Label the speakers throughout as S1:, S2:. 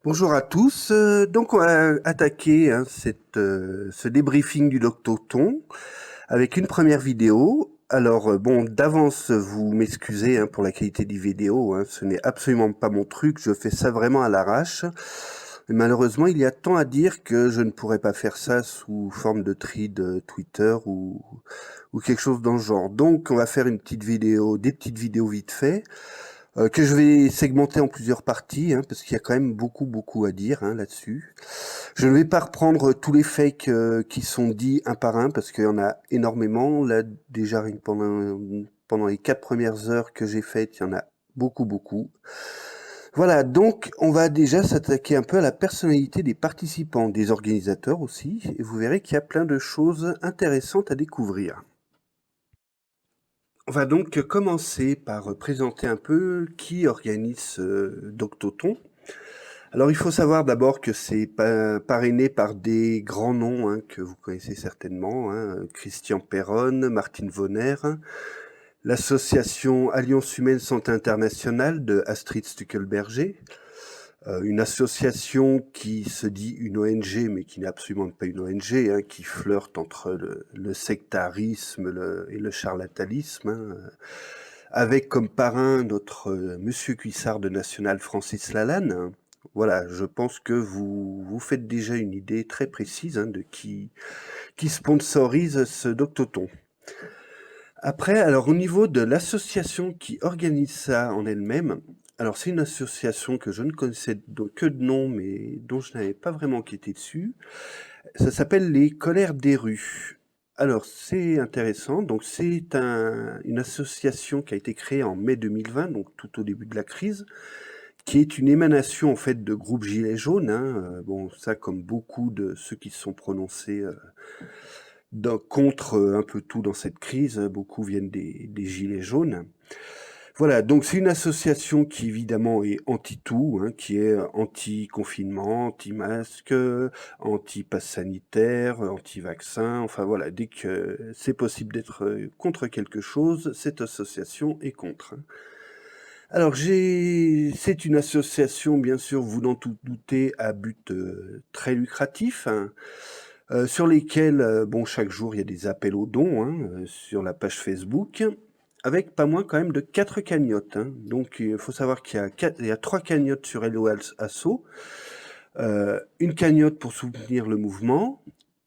S1: Bonjour à tous. Donc on va attaquer ce débriefing du Doctoton avec une première vidéo. Alors bon, d'avance, vous m'excusez pour la qualité des vidéos, ce n'est absolument pas mon truc, je fais ça vraiment à l'arrache. Et malheureusement, il y a tant à dire que je ne pourrais pas faire ça sous forme de thread Twitter ou quelque chose dans ce genre. Donc on va faire une petite vidéo, des petites vidéos vite fait que je vais segmenter en plusieurs parties, parce qu'il y a quand même beaucoup à dire là-dessus. Je ne vais pas reprendre tous les fakes qui sont dits un par un, parce qu'il y en a énormément. Là, déjà, pendant les 4 premières heures que j'ai faites, il y en a beaucoup. Voilà, donc on va déjà s'attaquer un peu à la personnalité des participants, des organisateurs aussi, et vous verrez qu'il y a plein de choses intéressantes à découvrir. On va donc commencer par présenter un peu qui organise ce Doctoton. Alors il faut savoir d'abord que c'est parrainé par des grands noms que vous connaissez certainement, Christian Perron, Martine Vonner, l'association Alliance Humaine Santé Internationale de Astrid Stuckelberger, une association qui se dit une ONG, mais qui n'est absolument pas une ONG, qui flirte entre le sectarisme et le charlatanisme, avec comme parrain notre monsieur Cuissard de National, Francis Lalanne. Voilà, je pense que vous faites déjà une idée très précise de qui sponsorise ce Doctoton. Après, alors au niveau de l'association qui organise ça en elle-même, alors c'est une association que je ne connaissais que de nom, mais dont je n'avais pas vraiment enquêté dessus. Ça s'appelle les Colères des rues. Alors c'est intéressant, donc c'est une association qui a été créée en mai 2020, donc tout au début de la crise, qui est une émanation en fait de groupe Gilets jaunes. Bon, ça comme beaucoup de ceux qui se sont prononcés contre un peu tout dans cette crise, beaucoup viennent des Gilets jaunes. Voilà, donc c'est une association qui évidemment est anti-tout, qui est anti-confinement, anti-masque, anti-pass sanitaire, anti-vaccin, enfin voilà, dès que c'est possible d'être contre quelque chose, cette association est contre. Alors c'est une association, bien sûr, vous n'en doutez, à but très lucratif, sur lesquels, bon, chaque jour, il y a des appels aux dons sur la page Facebook, avec pas moins quand même de 4 cagnottes. Donc il faut savoir il y a 3 cagnottes sur Hello Asso, une cagnotte pour soutenir le mouvement,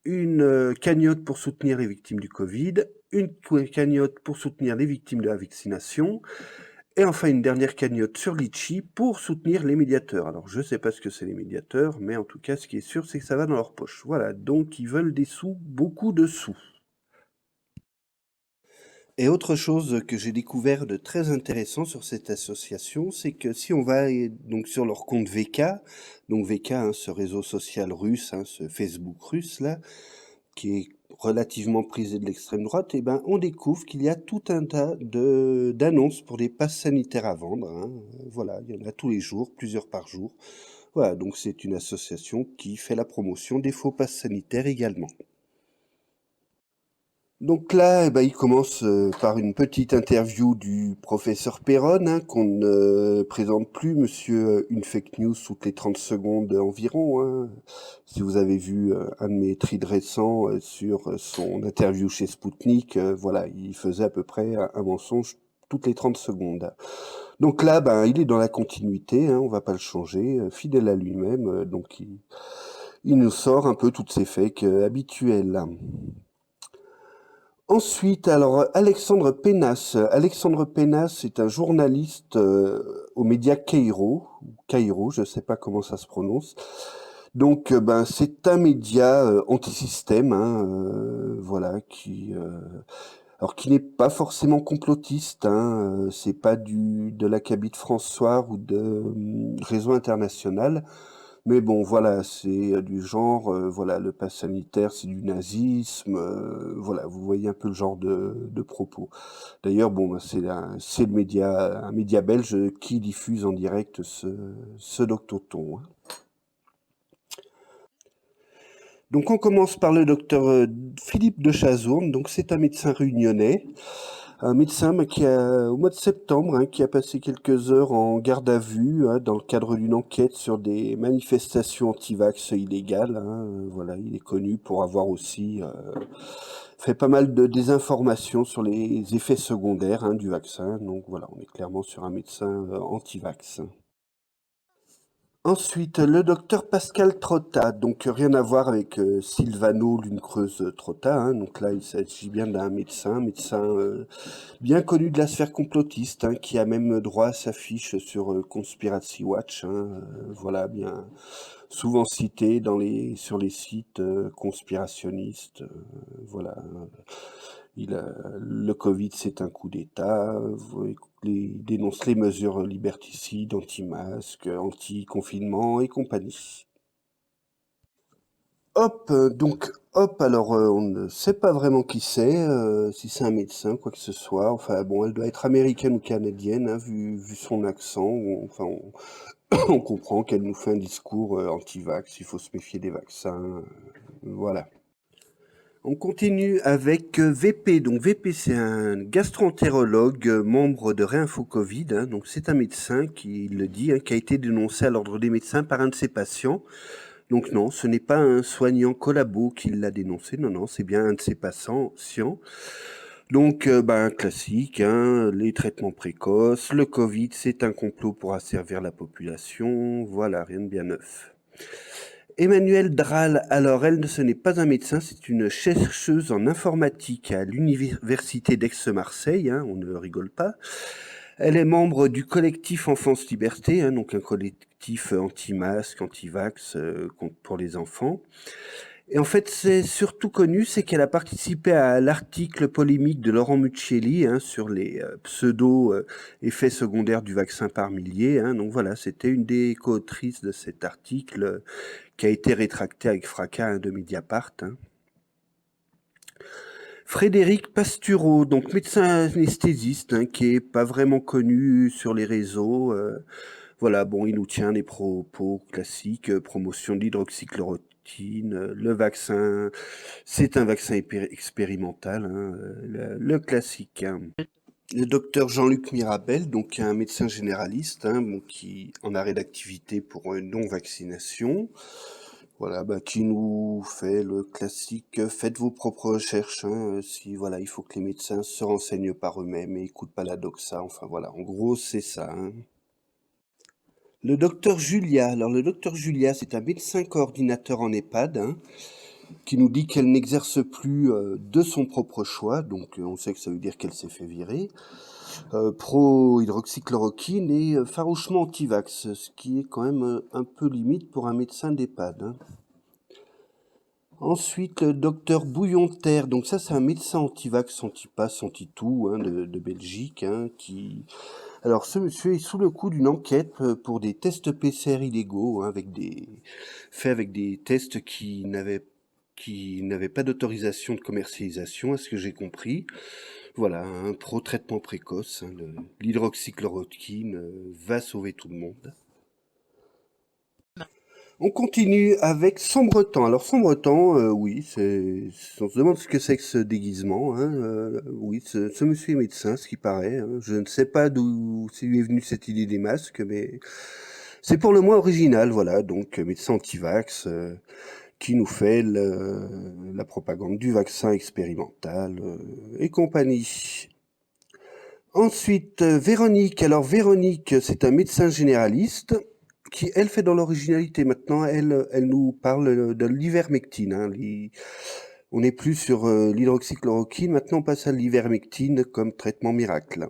S1: une cagnotte pour soutenir les victimes du Covid, une cagnotte pour soutenir les victimes de la vaccination, et enfin, une dernière cagnotte sur Litchi pour soutenir les médiateurs. Alors, je ne sais pas ce que c'est les médiateurs, mais en tout cas, ce qui est sûr, c'est que ça va dans leur poche. Voilà, donc ils veulent des sous, beaucoup de sous. Et autre chose que j'ai découvert de très intéressant sur cette association, c'est que si on va donc sur leur compte VK, donc VK, ce réseau social russe, ce Facebook russe là, qui est relativement prisé de l'extrême droite, et ben on découvre qu'il y a tout un tas d'annonces pour des passes sanitaires à vendre. Voilà, il y en a tous les jours, plusieurs par jour. Voilà, donc c'est une association qui fait la promotion des faux passes sanitaires également. Donc là, il commence par une petite interview du professeur Perron, qu'on ne présente plus, monsieur une fake news toutes les 30 secondes environ. Si vous avez vu un de mes threads récents sur son interview chez Spoutnik, voilà, il faisait à peu près un mensonge toutes les 30 secondes. Donc là, il est dans la continuité, on va pas le changer, fidèle à lui-même, donc il nous sort un peu toutes ces fakes habituelles. Ensuite, alors Alexandre Pénas. Alexandre Pénas est un journaliste aux médias Cairo, je ne sais pas comment ça se prononce. Donc, c'est un média anti-système, voilà, qui n'est pas forcément complotiste. C'est pas de l'acabit de François ou de Réseau International. Mais bon, voilà, c'est du genre, voilà, le pass sanitaire, c'est du nazisme, voilà, vous voyez un peu le genre de propos. D'ailleurs, bon, c'est un média belge qui diffuse en direct ce Doctoton. Donc on commence par le docteur Philippe de Chazourne, donc c'est un médecin réunionnais. Un médecin au mois de septembre, hein, qui a passé quelques heures en garde à vue, hein, dans le cadre d'une enquête sur des manifestations anti-vax illégales, hein. Voilà, il est connu pour avoir aussi fait pas mal de désinformation sur les effets secondaires, hein, du vaccin. Donc voilà, on est clairement sur un médecin anti-vax. Ensuite, le docteur Pascal Trotta, donc rien à voir avec Silvano Lune Creuse Trotta, hein. Donc là, il s'agit bien d'un médecin bien connu de la sphère complotiste, hein, qui a même droit à sa fiche sur Conspiracy Watch, hein, voilà, bien souvent cité sur les sites conspirationnistes, voilà. Le Covid, c'est un coup d'État. Il dénonce les mesures liberticides, anti-masques, anti-confinement et compagnie. Hop, alors on ne sait pas vraiment qui c'est, si c'est un médecin, quoi que ce soit. Enfin bon, elle doit être américaine ou canadienne, hein, vu son accent. Enfin, on comprend qu'elle nous fait un discours anti-vax, il faut se méfier des vaccins. Voilà. On continue avec VP. Donc VP, c'est un gastro-entérologue, membre de Réinfo Covid, hein. Donc c'est un médecin qui le dit, hein, qui a été dénoncé à l'ordre des médecins par un de ses patients. Donc non, ce n'est pas un soignant collabo qui l'a dénoncé, non, c'est bien un de ses patients. Donc, classique, hein, les traitements précoces, le Covid, c'est un complot pour asservir la population, voilà, rien de bien neuf. Emmanuelle Drall, alors elle, ce n'est pas un médecin, c'est une chercheuse en informatique à l'université d'Aix-Marseille, hein, on ne rigole pas. Elle est membre du collectif Enfance Liberté, hein, donc un collectif anti-masque, anti-vax pour les enfants. Et en fait, c'est surtout connu, c'est qu'elle a participé à l'article polémique de Laurent Muccelli, hein, sur les pseudo-effets secondaires du vaccin par milliers, hein. Donc voilà, c'était une des co-autrices de cet article qui a été rétracté avec fracas, hein, de Mediapart, hein. Frédéric Pastureau, donc médecin anesthésiste, hein, qui est pas vraiment connu sur les réseaux. Voilà, bon, il nous tient des propos classiques, promotion de l'hydroxychloroquine, le vaccin, c'est un vaccin expérimental, hein, le classique, hein. Le docteur Jean-Luc Mirabel, donc un médecin généraliste, hein, bon, qui en arrêt d'activité pour non-vaccination. Voilà, qui nous fait le classique, faites vos propres recherches, hein, si voilà, il faut que les médecins se renseignent par eux-mêmes et écoutent pas la doxa, enfin voilà, en gros c'est ça, hein. Le docteur Julia, alors le docteur Julia, c'est un médecin coordinateur en EHPAD, hein, qui nous dit qu'elle n'exerce plus de son propre choix, donc on sait que ça veut dire qu'elle s'est fait virer, pro-hydroxychloroquine et farouchement anti-vax, ce qui est quand même un peu limite pour un médecin d'EHPAD, hein. Ensuite, le docteur Bouillon-Terre, donc ça c'est un médecin anti-vax, anti-pass, anti-tout, hein, de Belgique, hein, qui... Alors ce monsieur est sous le coup d'une enquête pour des tests PCR illégaux, hein, faits avec des tests qui n'avaient pas d'autorisation de commercialisation, à ce que j'ai compris. Voilà, un pro-traitement précoce, hein, l'hydroxychloroquine va sauver tout le monde. On continue avec Sombretemps. Alors Sombretemps, oui, on se demande ce que c'est que ce déguisement, hein. Oui, ce monsieur est médecin, ce qui paraît, hein. Je ne sais pas d'où lui est venue cette idée des masques, mais c'est pour le moins original, voilà. Donc médecin anti-vax qui nous fait la propagande du vaccin expérimental et compagnie. Ensuite, Véronique. Alors Véronique, c'est un médecin généraliste qui, elle, fait dans l'originalité. Maintenant, elle nous parle de l'ivermectine, hein. On n'est plus sur l'hydroxychloroquine, maintenant on passe à l'ivermectine comme traitement miracle.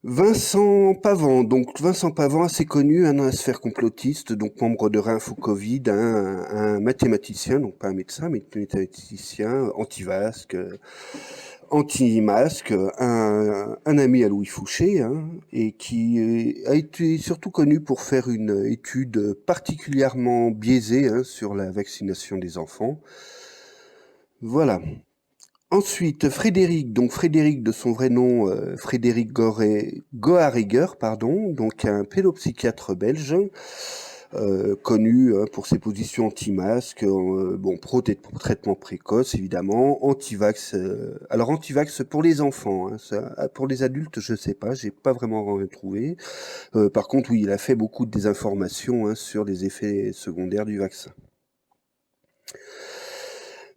S1: Vincent Pavant, donc Vincent Pavant, assez connu, hein, dans la sphère complotiste, donc membre de Réinfo Covid, hein, un mathématicien, donc pas un médecin, mais un mathématicien, anti-vasque, anti-masque, un ami à Louis Fouché, hein, et qui a été surtout connu pour faire une étude particulièrement biaisée, hein, sur la vaccination des enfants. Voilà. Ensuite, Frédéric, donc Frédéric de son vrai nom, Frédéric Gohariger, pardon, donc un pédopsychiatre belge. connu pour ses positions anti-masques, bon, pro-traitement précoce, évidemment, anti-vax. Alors, anti-vax pour les enfants, hein, pour les adultes, je sais pas, j'ai pas vraiment trouvé. Par contre, oui, il a fait beaucoup de désinformation hein, sur les effets secondaires du vaccin.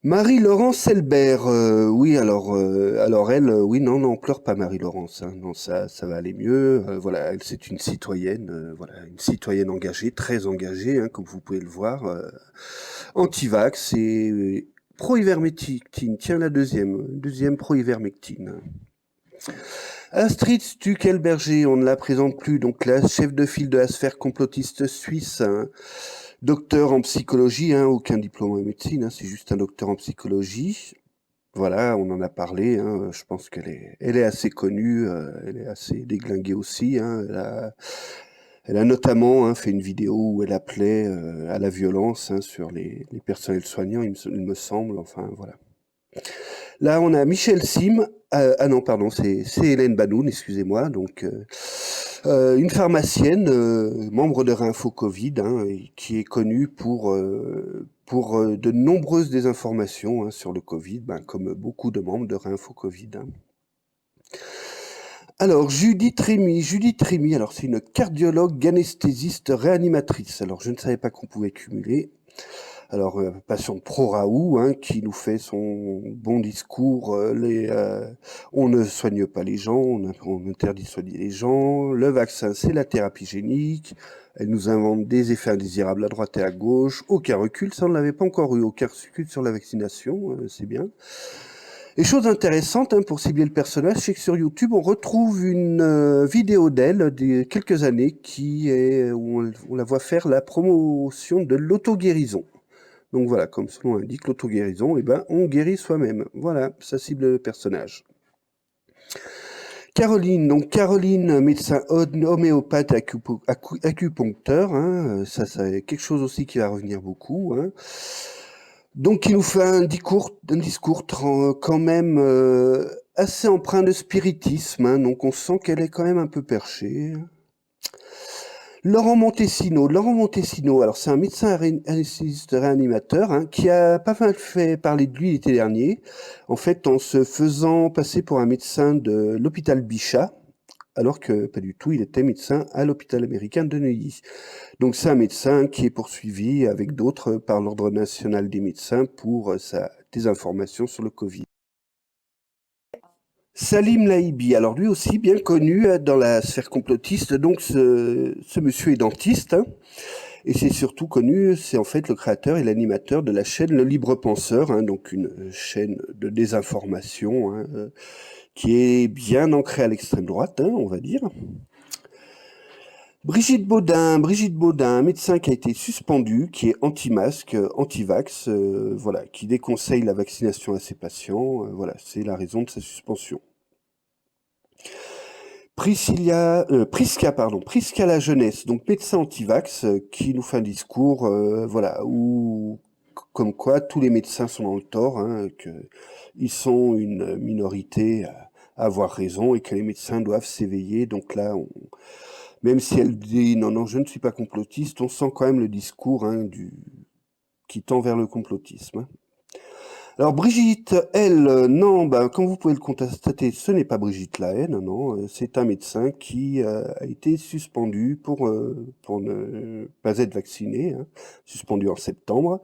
S1: Marie-Laurence Selbert, oui, alors elle, oui, non, non, pleure pas Marie-Laurence, hein, non, ça va aller mieux. Voilà, elle, c'est une citoyenne, voilà, une citoyenne engagée, très engagée, hein, comme vous pouvez le voir, anti-vax et pro-ivermectine. Tiens, la deuxième pro-ivermectine. Astrid Stuckelberger, on ne la présente plus, donc la chef de file de la sphère complotiste suisse, hein, docteur en psychologie, hein, aucun diplôme en médecine, hein, c'est juste un docteur en psychologie. Voilà, on en a parlé, hein, je pense elle est assez connue, elle est assez déglinguée aussi. Hein, elle a notamment hein, fait une vidéo où elle appelait à la violence hein, sur les personnels soignants, il me semble, enfin voilà. Là, on a Michel Sim. Ah non, pardon, c'est Hélène Banoun, excusez-moi. Donc, une pharmacienne, membre de Réinfo Covid, hein, qui est connue pour de nombreuses désinformations hein, sur le Covid, ben, comme beaucoup de membres de Réinfo Covid. Hein. Alors, Judith Rémy, alors c'est une cardiologue, anesthésiste, réanimatrice. Alors, je ne savais pas qu'on pouvait cumuler. Alors, patiente pro-Raoult, hein, qui nous fait son bon discours, on ne soigne pas les gens, on interdit de soigner les gens, le vaccin, c'est la thérapie génique, elle nous invente des effets indésirables à droite et à gauche, aucun recul, ça on ne l'avait pas encore eu, aucun recul sur la vaccination, c'est bien. Et chose intéressante, hein, pour cibler le personnage, c'est que sur YouTube, on retrouve une vidéo d'elle d'il quelques années où on la voit faire la promotion de l'auto-guérison. Donc voilà, comme son nom indique, l'auto-guérison, eh ben, on guérit soi-même. Voilà, ça cible le personnage. Caroline, médecin homéopathe acupuncteur, hein, ça c'est quelque chose aussi qui va revenir beaucoup. Hein. Donc qui nous fait un discours quand même assez empreint de spiritisme, hein, donc on sent qu'elle est quand même un peu perchée. Laurent Montesino, alors c'est un médecin anesthésiste réanimateur hein, qui a pas mal fait parler de lui l'été dernier, en fait en se faisant passer pour un médecin de l'hôpital Bichat, alors que pas du tout, il était médecin à l'hôpital américain de Neuilly. Donc c'est un médecin qui est poursuivi avec d'autres par l'Ordre national des médecins pour sa désinformation sur le Covid. Salim Laïbi, alors lui aussi bien connu dans la sphère complotiste, donc ce monsieur est dentiste, hein, et c'est surtout connu, c'est en fait le créateur et l'animateur de la chaîne Le Libre Penseur, hein, donc une chaîne de désinformation hein, qui est bien ancrée à l'extrême droite, hein, on va dire. Brigitte Baudin, un médecin qui a été suspendu, qui est anti-masque, anti-vax, voilà, qui déconseille la vaccination à ses patients, voilà, c'est la raison de sa suspension. Priska la jeunesse, donc médecin anti-vax, qui nous fait un discours, voilà, où comme quoi tous les médecins sont dans le tort, hein, qu'ils sont une minorité à avoir raison et que les médecins doivent s'éveiller. Donc là, même si elle dit non, non, je ne suis pas complotiste, on sent quand même le discours hein, qui tend vers le complotisme. Hein. Alors Brigitte, elle, non, comme vous pouvez le constater, ce n'est pas Brigitte Lahaine, non, c'est un médecin qui a été suspendu pour ne pas être vacciné, hein, suspendu en septembre,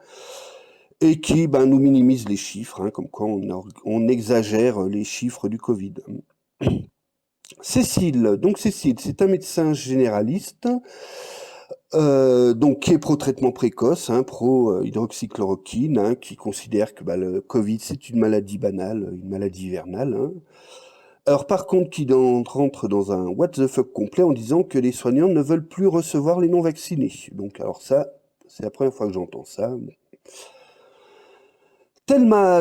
S1: et qui nous minimise les chiffres, hein, comme quoi on exagère les chiffres du Covid. Cécile, c'est un médecin généraliste, donc qui est pro-traitement précoce, hein, pro-hydroxychloroquine, hein, qui considère que le Covid c'est une maladie banale, une maladie hivernale. Hein. Alors par contre, qui rentre dans un what the fuck complet en disant que les soignants ne veulent plus recevoir les non-vaccinés. Donc alors ça, c'est la première fois que j'entends ça. Bon. Thelma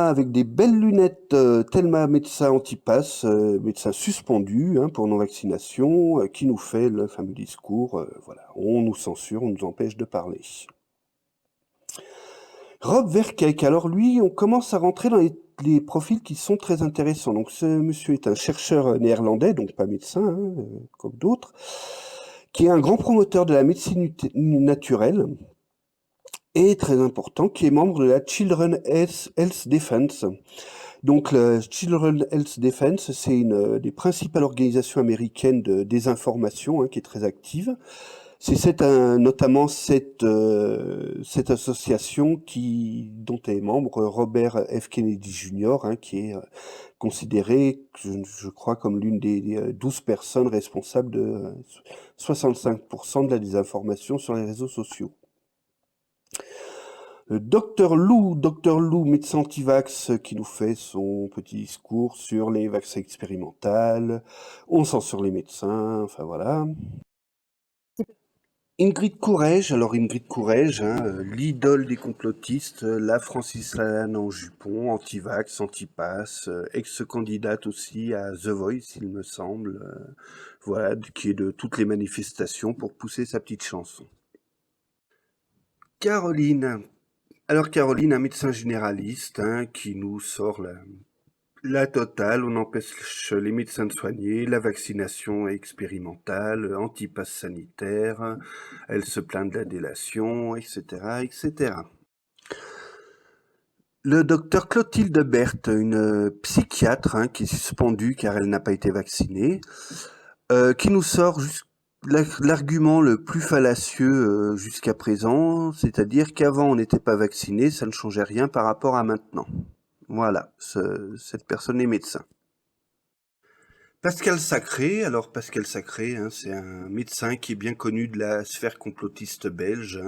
S1: avec des belles lunettes, Thelma médecin anti-pass, médecin suspendu hein, pour non-vaccination, qui nous fait le fameux discours, voilà, on nous censure, on nous empêche de parler. Rob Verkeek, alors lui, on commence à rentrer dans les profils qui sont très intéressants. Donc ce monsieur est un chercheur néerlandais, donc pas médecin, hein, comme d'autres, qui est un grand promoteur de la médecine naturelle et très important, qui est membre de la Children Health Defense. Donc, le Children Health Defense, c'est une des principales organisations américaines de désinformation, qui est très active. C'est notamment cette association dont est membre Robert F. Kennedy Jr., qui est considéré, je crois, comme l'une des 12 personnes responsables de 65% de la désinformation sur les réseaux sociaux. Le Dr Lou, médecin anti-vax, qui nous fait son petit discours sur les vaccins expérimentaux. On censure les médecins, enfin voilà. Ingrid Courrèges, l'idole des complotistes, la Francis Lalanne en jupon, anti-vax, anti-pass, ex-candidate aussi à The Voice, il me semble, voilà, qui est de toutes les manifestations pour pousser sa petite chanson. Caroline, un médecin généraliste qui nous sort la totale, on empêche les médecins de soigner, la vaccination est expérimentale, anti-pass sanitaire, elle se plaint de la délation, etc., etc. Le docteur Clotilde Berthe, une psychiatre qui est suspendue car elle n'a pas été vaccinée, qui nous sort l'argument le plus fallacieux jusqu'à présent, c'est-à-dire qu'avant on n'était pas vacciné, ça ne changeait rien par rapport à maintenant. Voilà, cette personne est médecin. Pascal Sacré, c'est un médecin qui est bien connu de la sphère complotiste belge,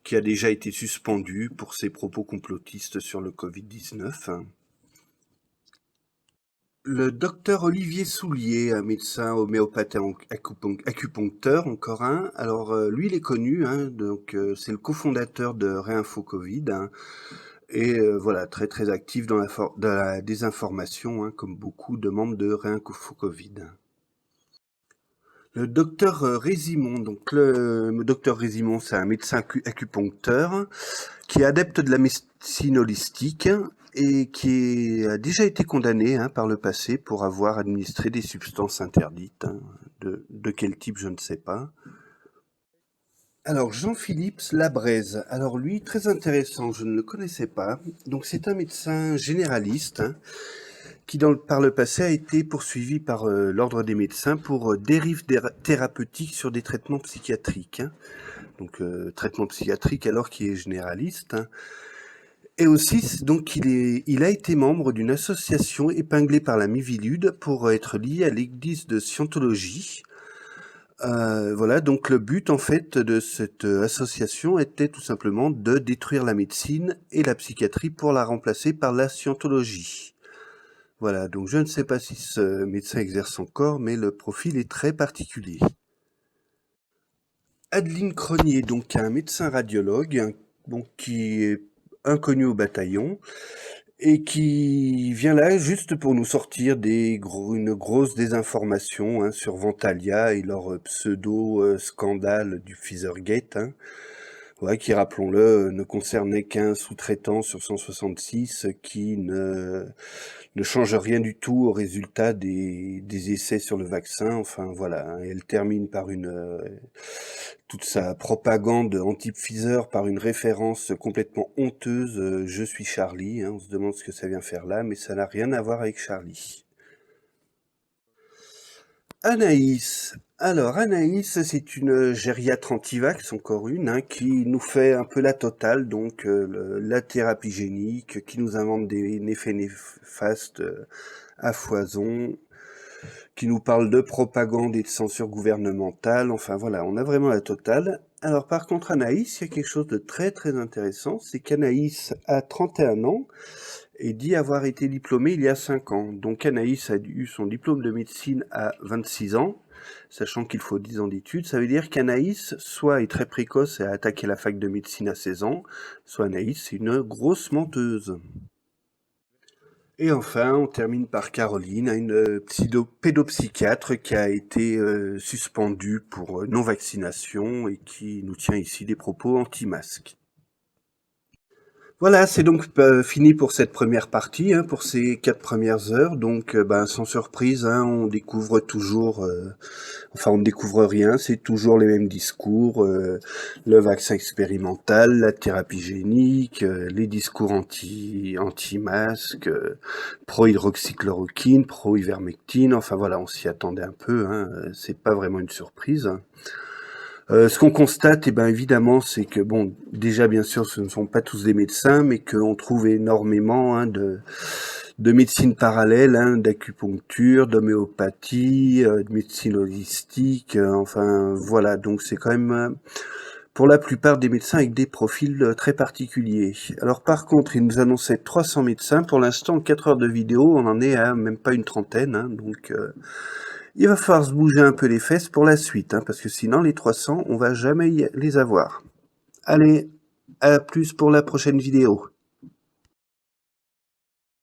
S1: qui a déjà été suspendu pour ses propos complotistes sur le Covid-19. Le docteur Olivier Soulier, un médecin homéopathe acupuncteur, encore un. Alors lui, il est connu, c'est le cofondateur de Réinfo Covid, et voilà, très très actif dans la désinformation, comme beaucoup de membres de Réinfo Covid. Le docteur Résimond, donc le docteur Résimond, c'est un médecin acupuncteur qui est adepte de la médecine holistique et qui a déjà été condamné par le passé pour avoir administré des substances interdites. De quel type, je ne sais pas. Alors, Jean-Philippe Labraise. Alors lui, très intéressant, je ne le connaissais pas. Donc c'est un médecin généraliste qui, par le passé, a été poursuivi par l'Ordre des médecins pour dérives thérapeutiques sur des traitements psychiatriques. Donc traitement psychiatrique alors qu'il est généraliste. Et aussi, donc, il a été membre d'une association épinglée par la Miviludes pour être lié à l'église de Scientologie. Voilà, donc le but en fait de cette association était tout simplement de détruire la médecine et la psychiatrie pour la remplacer par la Scientologie. Voilà, donc je ne sais pas si ce médecin exerce encore, mais le profil est très particulier. Adeline Cronier, donc un médecin radiologue, qui est inconnu au bataillon, et qui vient là juste pour nous sortir une grosse désinformation sur Ventalia et leur pseudo-scandale du Pfizergate, qui, rappelons-le, ne concernait qu'un sous-traitant sur 166 qui ne change rien du tout au résultat des essais sur le vaccin. Enfin voilà, elle termine par toute sa propagande anti-Pfizer par une référence complètement honteuse, je suis Charlie. On se demande ce que ça vient faire là, mais ça n'a rien à voir avec Charlie. Anaïs. Alors Anaïs, c'est une gériatre anti-vax, encore une, qui nous fait un peu la totale, donc la thérapie génique, qui nous invente des effets néfastes à foison, qui nous parle de propagande et de censure gouvernementale. Enfin voilà, on a vraiment la totale. Alors par contre Anaïs, il y a quelque chose de très très intéressant, c'est qu'Anaïs a 31 ans et dit avoir été diplômée il y a 5 ans. Donc Anaïs a eu son diplôme de médecine à 26 ans, sachant qu'il faut 10 ans d'études. Ça veut dire qu'Anaïs, soit est très précoce et a attaqué la fac de médecine à 16 ans, soit Anaïs, c'est une grosse menteuse. Et enfin, on termine par Caroline, une pédopsychiatre qui a été suspendue pour non-vaccination et qui nous tient ici des propos anti-masques. Voilà, c'est donc fini pour cette première partie, hein, pour ces 4 premières heures. Donc, sans surprise, hein, on découvre toujours, enfin, on ne découvre rien, c'est toujours les mêmes discours, le vaccin expérimental, la thérapie génique, les discours anti-masques, pro-hydroxychloroquine, pro-ivermectine. Enfin voilà, on s'y attendait un peu, hein, c'est pas vraiment une surprise. Ce qu'on constate, eh ben, évidemment, c'est que, bon, déjà, bien sûr, ce ne sont pas tous des médecins, mais qu'on trouve énormément, hein, de médecine parallèle, hein, d'acupuncture, d'homéopathie, de médecine holistique, enfin, voilà. Donc, c'est quand même, pour la plupart des médecins avec des profils très particuliers. Alors, par contre, ils nous annonçaient 300 médecins. Pour l'instant, en 4 heures de vidéo, on en est à même pas une trentaine, hein, donc... il va falloir se bouger un peu les fesses pour la suite, hein, parce que sinon les 300, on va jamais les avoir. Allez, à plus pour la prochaine vidéo.